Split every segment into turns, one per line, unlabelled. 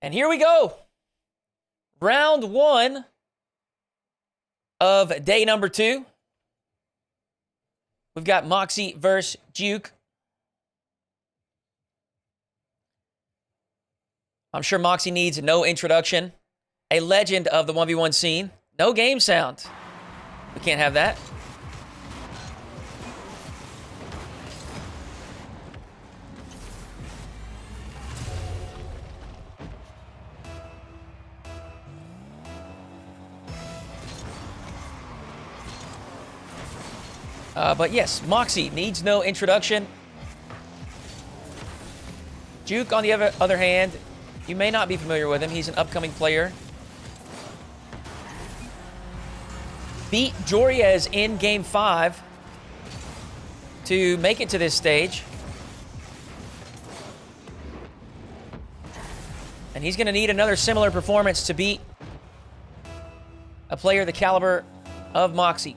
And here we go. Round one of day number 2. We've got Mawkzy versus Giuk. I'm sure Mawkzy needs no introduction. A legend of the 1v1 scene. No game sound. We can't have that. But yes, Mawkzy needs no introduction. Giuk, on the other hand, you may not be familiar with him. He's an upcoming player. Beat Joriez in Game 5 to make it to this stage. And he's going to need another similar performance to beat a player the caliber of Mawkzy.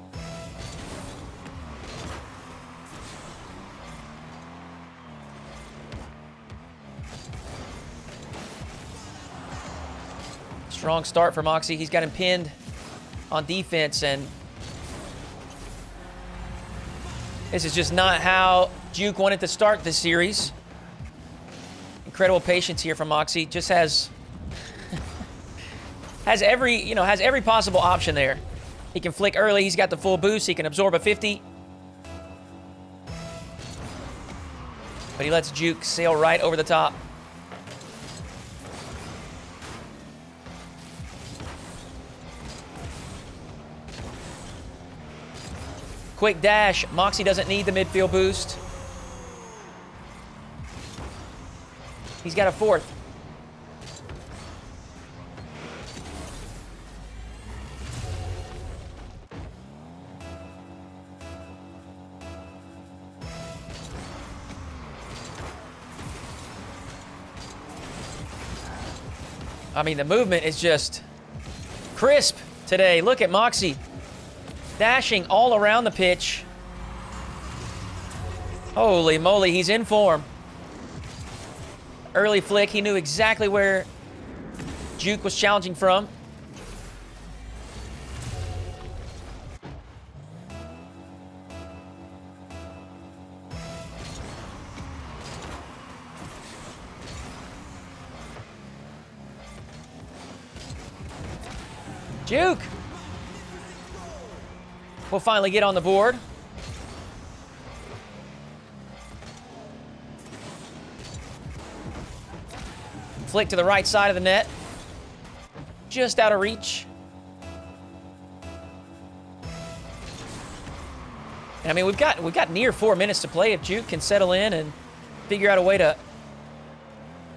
Strong start for Mawkzy. He's got him pinned on defense, and this is just not how Giuk wanted to start this series. Incredible patience here from Mawkzy. Just has every possible option there. He can flick early. He's got the full boost. He can absorb a 50. But he lets Giuk sail right over the top. Quick dash. Mawkzy doesn't need the midfield boost. He's got a fourth. I mean, the movement is just crisp today. Look at Mawkzy. Dashing all around the pitch. Holy moly, he's in form. Early flick, he knew exactly where Giuk was challenging from. Giuk will finally get on the board. Flick to the right side of the net. Just out of reach. And I mean, we've got near 4 minutes to play if Giuk can settle in and figure out a way to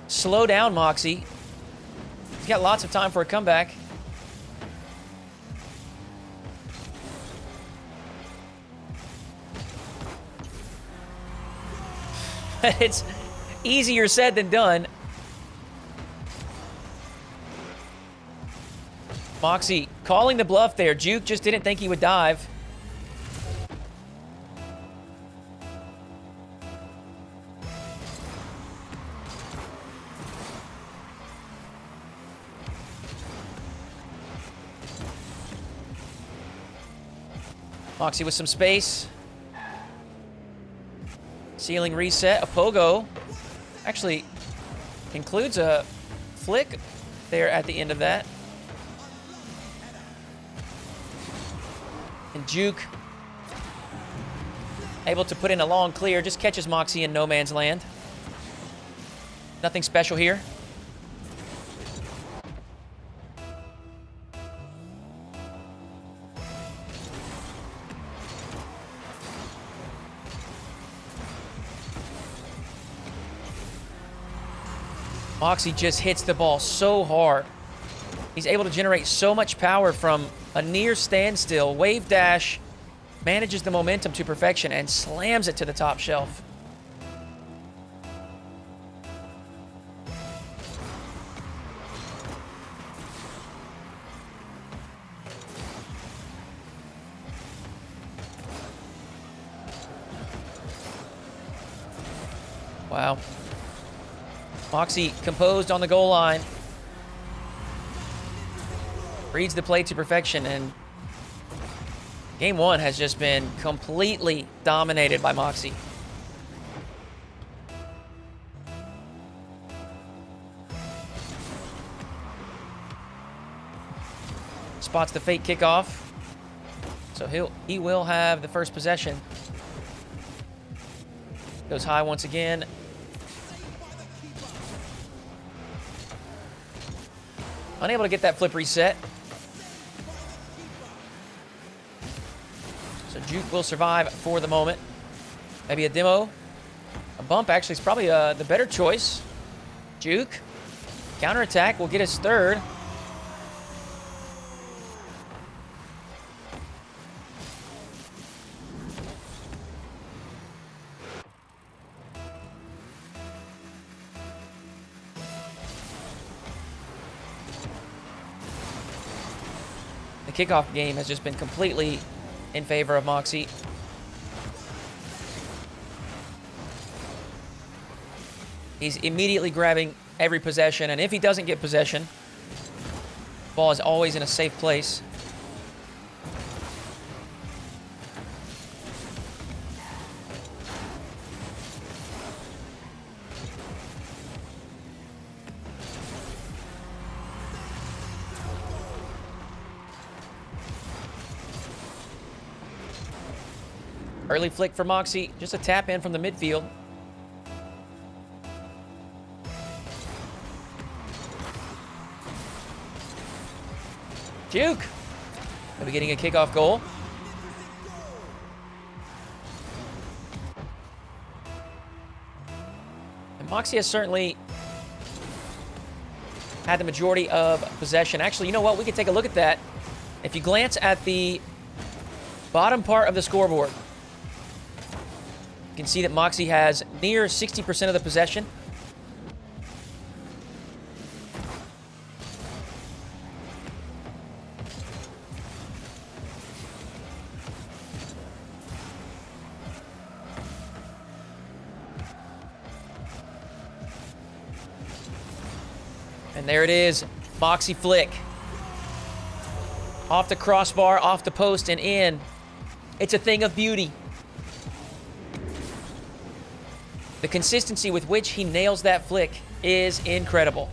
slow down Mawkzy. He's got lots of time for a comeback. It's easier said than done. Mawkzy calling the bluff there. Giuk just didn't think he would dive. Mawkzy with some space. Ceiling reset. A pogo. Actually includes a flick there at the end of that. And Giuk able to put in a long clear. Just catches Mawkzy in no man's land. Nothing special here. Mawkzy just hits the ball so hard. He's able to generate so much power from a near standstill. Wave dash, manages the momentum to perfection and slams it to the top shelf. Wow. Mawkzy composed on the goal line. reads the play to perfection, and game one has just been completely dominated by Mawkzy. Spots the fake kickoff. So he will have the first possession. Goes high once again. Unable to get that flip reset. So Giuk will survive for the moment. Maybe a demo. A bump actually is probably the better choice. Giuk. Counterattack will get his third. The kickoff game has just been completely in favor of Mawkzy. He's immediately grabbing every possession, and if he doesn't get possession, ball is always in a safe place. Early flick for Mawkzy, just a tap in from the midfield. Giuk. Maybe getting a kickoff goal. And Mawkzy has certainly had the majority of possession. Actually, you know what? We can take a look at that. If you glance at the bottom part of the scoreboard, you can see that Mawkzy has near 60% of the possession. And there it is, Mawkzy flick. Off the crossbar, off the post, and in. It's a thing of beauty. The consistency with which he nails that flick is incredible.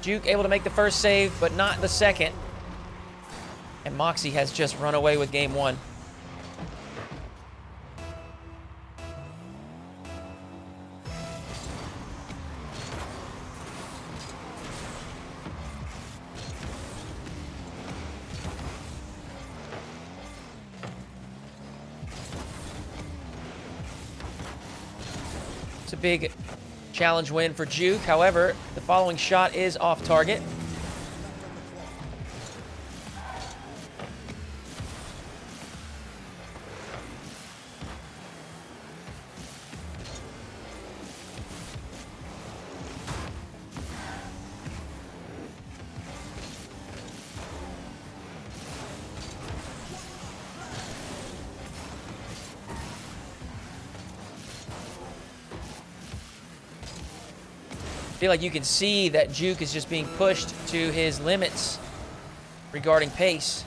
Giuk able to make the first save, but not the second. And Mawkzy has just run away with game one. It's a big challenge win for Giuk. However, the following shot is off target. I feel like you can see that Giuk is just being pushed to his limits regarding pace.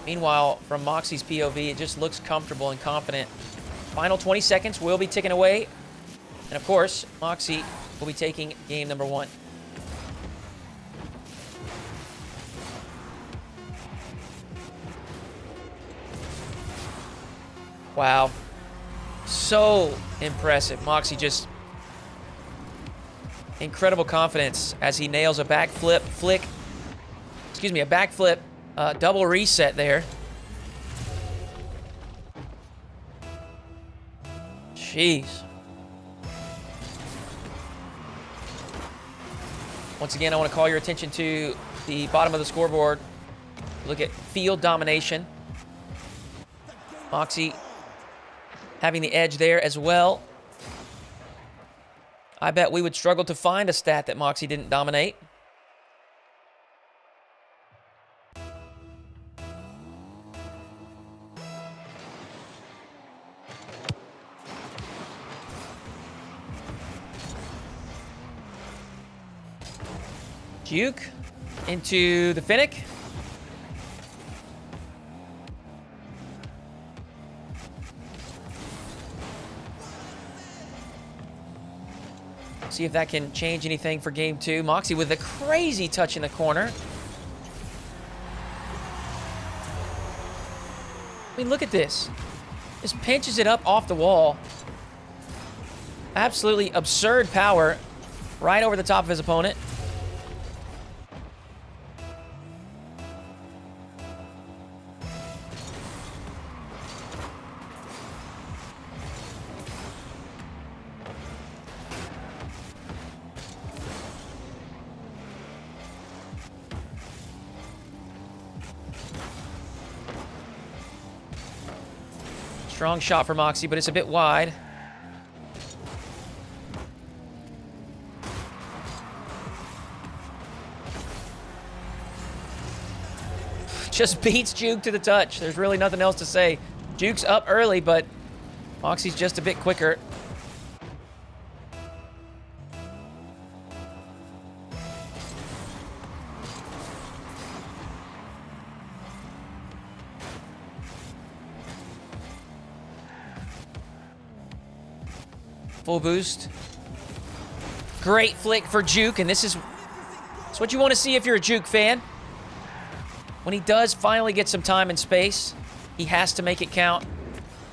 Meanwhile, from Mawkzy's POV, it just looks comfortable and confident. Final 20 seconds will be ticking away. And of course, Mawkzy will be taking game number one. Wow. So impressive. Mawkzy just incredible confidence as he nails a backflip a backflip double reset there. Jeez. Once again, I want to call your attention to the bottom of the scoreboard. Look at field domination. Mawkzy having the edge there as well. I bet we would struggle to find a stat that Mawkzy didn't dominate. Giuk into the Finnick. See if that can change anything for game 2. Mawkzy with a crazy touch in the corner. I mean, look at this. Just pinches it up off the wall. Absolutely absurd power right over the top of his opponent. Strong shot for Mawkzy, but it's a bit wide. Just beats Giuk to the touch. There's really nothing else to say. Giuk's up early, but Mawkzy's just a bit quicker. Full boost. Great flick for Giuk, and this is what you want to see if you're a Giuk fan. When he does finally get some time and space, he has to make it count.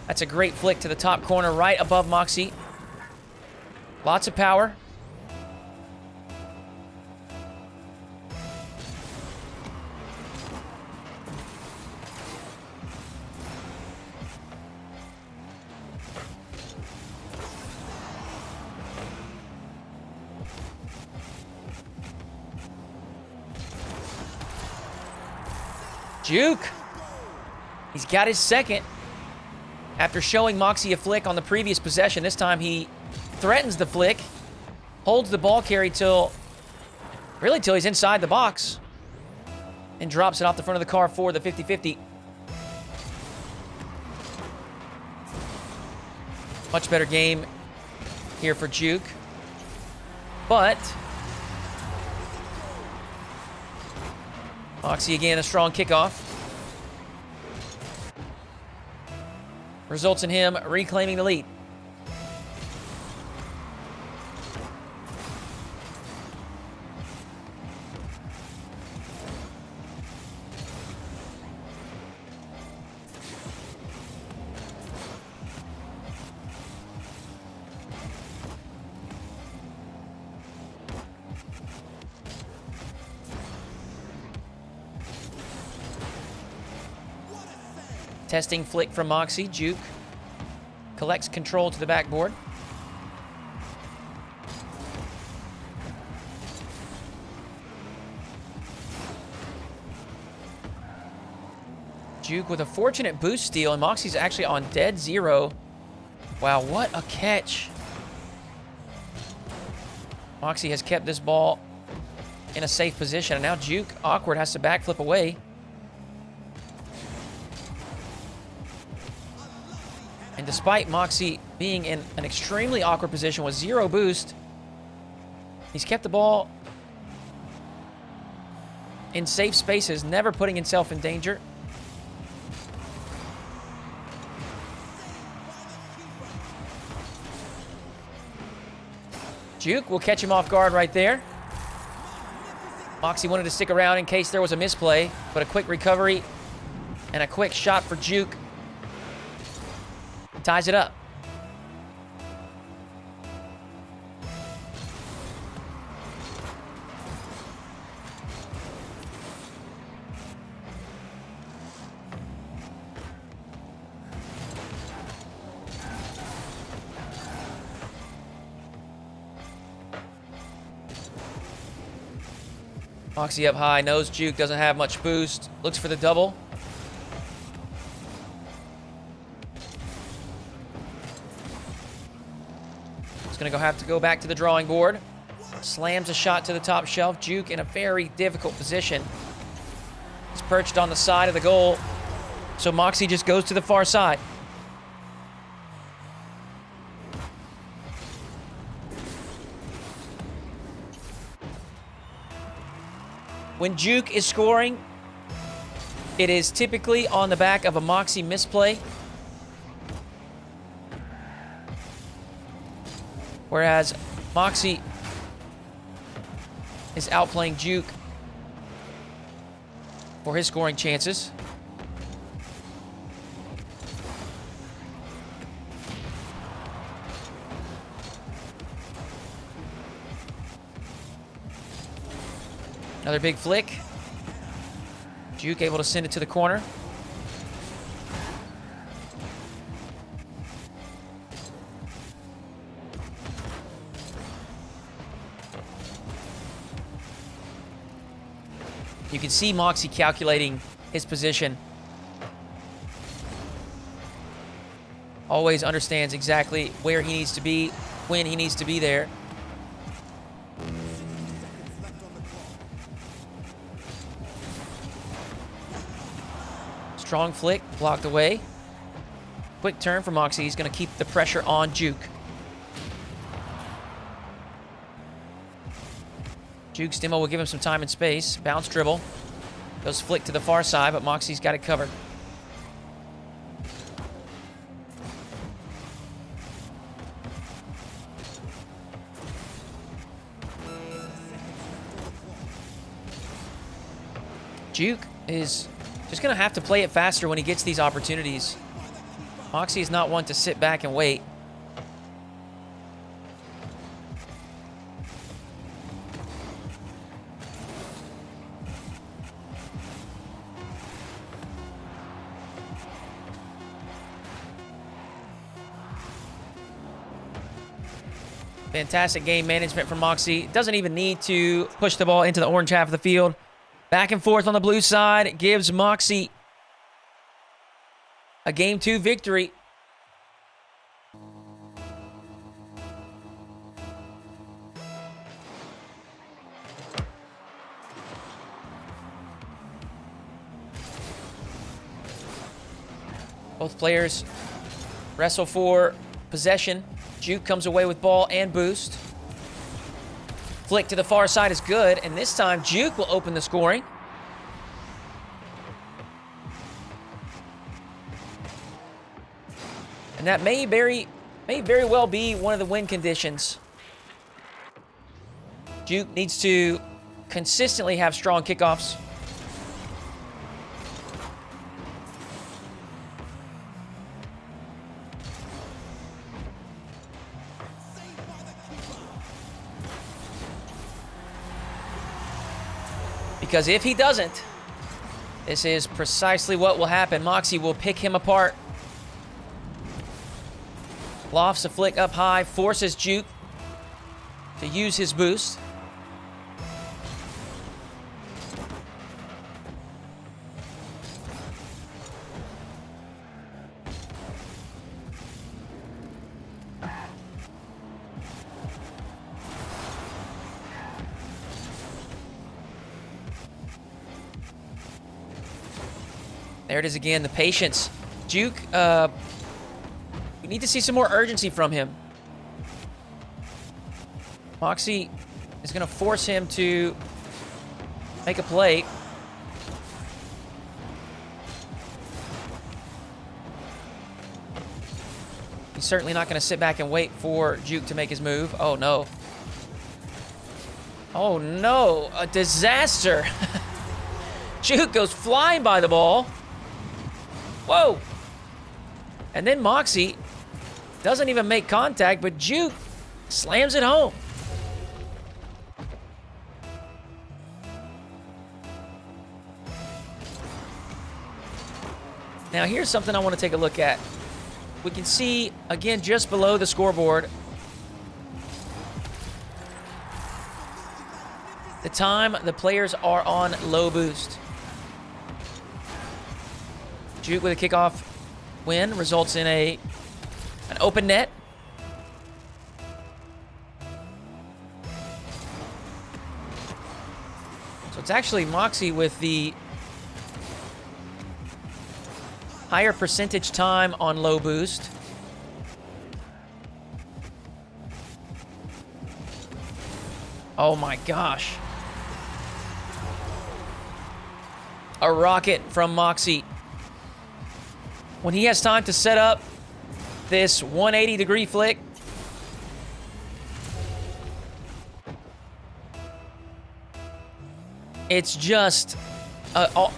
That's a great flick to the top corner right above Mawkzy. Lots of power. Giuk. He's got his second. After showing Mawkzy a flick on the previous possession, this time he threatens the flick, holds the ball carry till he's inside the box, and drops it off the front of the car for the 50-50. Much better game here for Giuk. But Mawkzy again, a strong kickoff. Results in him reclaiming the lead. Testing flick from Mawkzy. Giuk collects control to the backboard. Giuk with a fortunate boost steal, and Mawkzy's actually on dead zero. Wow, what a catch. Mawkzy has kept this ball in a safe position, and now Giuk, awkward, has to backflip away. And despite Mawkzy being in an extremely awkward position with zero boost, he's kept the ball in safe spaces, never putting himself in danger. Giuk will catch him off guard right there. Mawkzy wanted to stick around in case there was a misplay, but a quick recovery and a quick shot for Giuk ties it up. Mawkzy up high, knows Giuk doesn't have much boost, looks for the double. He's gonna have to go back to the drawing board. Slams a shot to the top shelf. Giuk in a very difficult position. He's perched on the side of the goal, so Mawkzy just goes to the far side. When Giuk is scoring, it is typically on the back of a Mawkzy misplay. Whereas Mawkzy is outplaying Giuk for his scoring chances. Another big flick. Giuk able to send it to the corner. You can see Mawkzy calculating his position. Always understands exactly where he needs to be, when he needs to be there. Strong flick, blocked away. Quick turn for Mawkzy. He's going to keep the pressure on Giuk. Giuk's demo will give him some time and space. Bounce dribble. Goes flick to the far side, but Mawkzy's got it covered. Giuk is just going to have to play it faster when he gets these opportunities. Mawkzy is not one to sit back and wait. Fantastic game management from Mawkzy. Doesn't even need to push the ball into the orange half of the field. Back and forth on the blue side. It gives Mawkzy a Game 2 victory. Both players wrestle for possession. Giuk comes away with ball and boost. Flick to the far side is good, and this time Giuk will open the scoring. And that may very well be one of the win conditions. Giuk needs to consistently have strong kickoffs. Because if he doesn't, this is precisely what will happen. Mawkzy will pick him apart. Lofts a flick up high, forces Giuk to use his boost. There it is again, the patience. Giuk, we need to see some more urgency from him. Mawkzy is going to force him to make a play. He's certainly not going to sit back and wait for Giuk to make his move. Oh, no. Oh, no. A disaster. Giuk goes flying by the ball. Whoa. And then Mawkzy doesn't even make contact, but Giuk slams it home. Now here's something I want to take a look at. We can see, again, just below the scoreboard, the time the players are on low boost. Giuk with a kickoff win results in an open net. So it's actually Mawkzy with the higher percentage time on low boost. Oh my gosh. A rocket from Mawkzy. When he has time to set up this 180-degree flick, it's just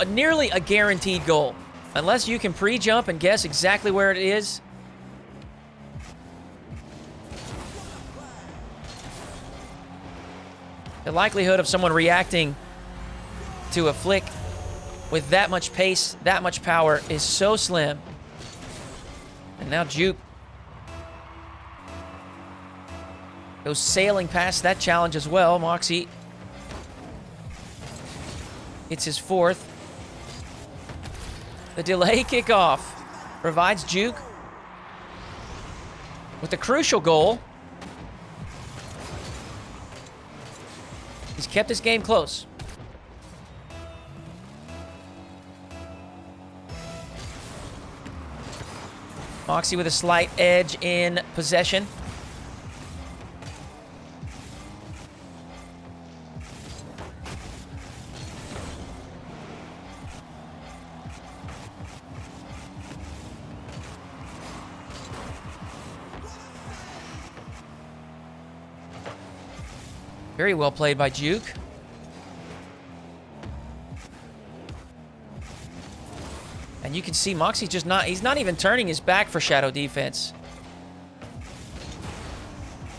nearly a guaranteed goal. Unless you can pre-jump and guess exactly where it is. The likelihood of someone reacting to a flick with that much pace, that much power is so slim. And now Giuk goes sailing past that challenge as well. Mawkzy gets his fourth. The delay kickoff provides Giuk with the crucial goal. He's kept this game close. Mawkzy with a slight edge in possession. Very well played by Giuk. And you can see Mawkzy just he's not even turning his back for shadow defense.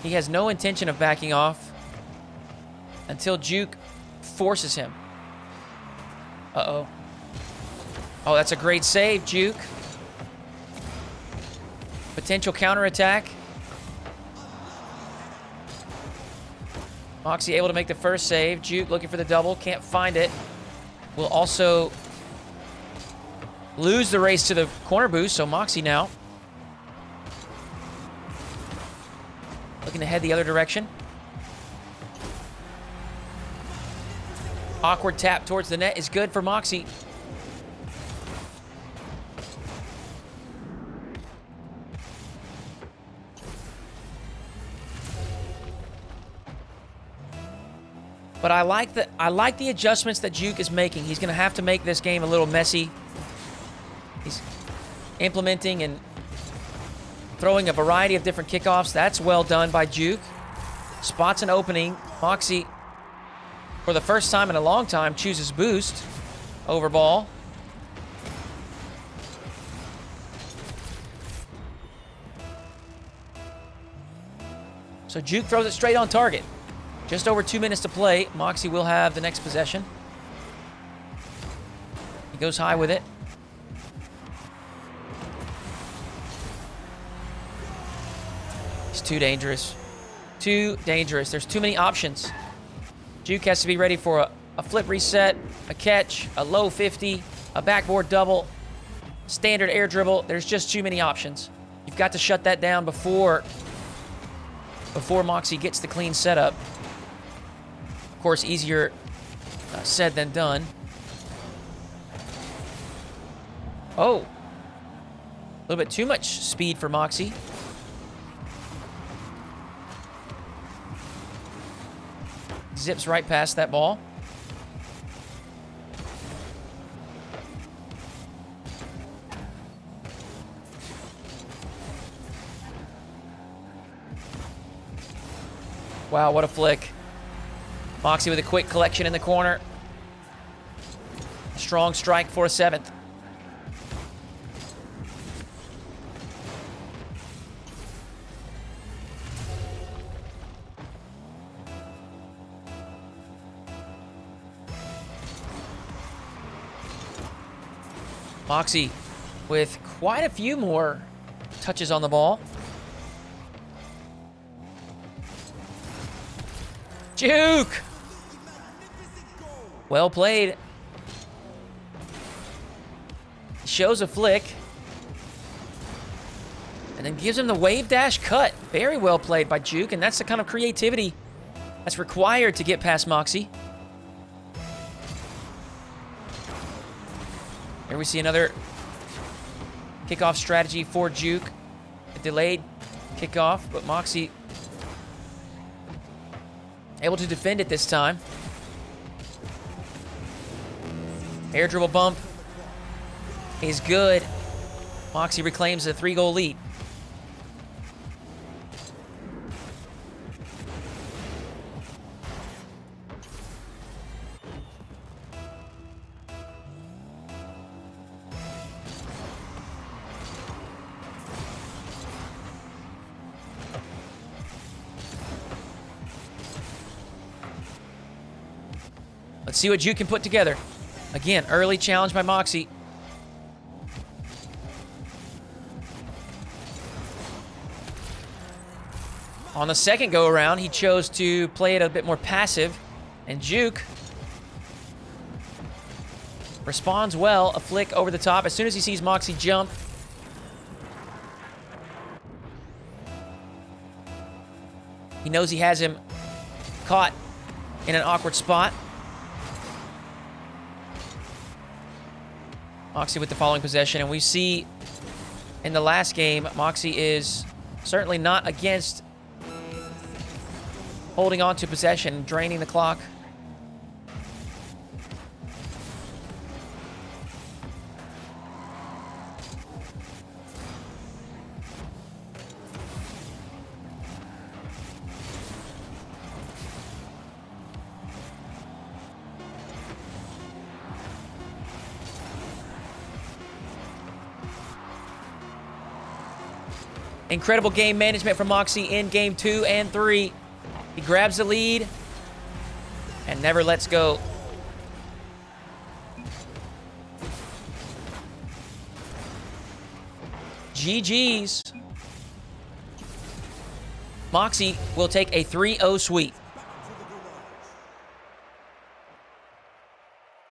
He has no intention of backing off until Giuk forces him. Uh-oh. Oh, that's a great save, Giuk. Potential counterattack. Mawkzy able to make the first save. Giuk looking for the double. Can't find it. Will also lose the race to the corner boost. So Mawkzy now looking to head the other direction. Awkward tap towards the net is good for Mawkzy. But I like the adjustments that Giuk is making. He's going to have to make this game a little messy. He's implementing and throwing a variety of different kickoffs. That's well done by Giuk. Spots an opening. Mawkzy, for the first time in a long time, chooses boost over ball. So Giuk throws it straight on target. Just over 2 minutes to play. Mawkzy will have the next possession. He goes high with it. It's too dangerous. Too dangerous. There's too many options. Giuk has to be ready for a flip reset, a catch, a low 50, a backboard double, standard air dribble. There's just too many options. You've got to shut that down before Mawkzy gets the clean setup. Of course, easier said than done. Oh. A little bit too much speed for Mawkzy. Zips right past that ball. Wow, what a flick. Mawkzy with a quick collection in the corner. Strong strike for a seventh. Mawkzy with quite a few more touches on the ball. Giuk! Well played. Shows a flick. And then gives him the wave dash cut. Very well played by Giuk, and that's the kind of creativity that's required to get past Mawkzy. Here we see another kickoff strategy for Giuk. A delayed kickoff, but Mawkzy able to defend it this time. Air dribble bump is good. Mawkzy reclaims a 3-goal lead. Let's see what Giuk can put together. Again, early challenge by Mawkzy. On the second go-around, he chose to play it a bit more passive, and Giuk responds well. A flick over the top as soon as he sees Mawkzy jump. He knows he has him caught in an awkward spot. Mawkzy with the following possession, and we see in the last game, Mawkzy is certainly not against holding on to possession, draining the clock. Incredible game management from Mawkzy in game 2 and 3. He grabs the lead and never lets go. GG's. Mawkzy will take a 3-0 sweep.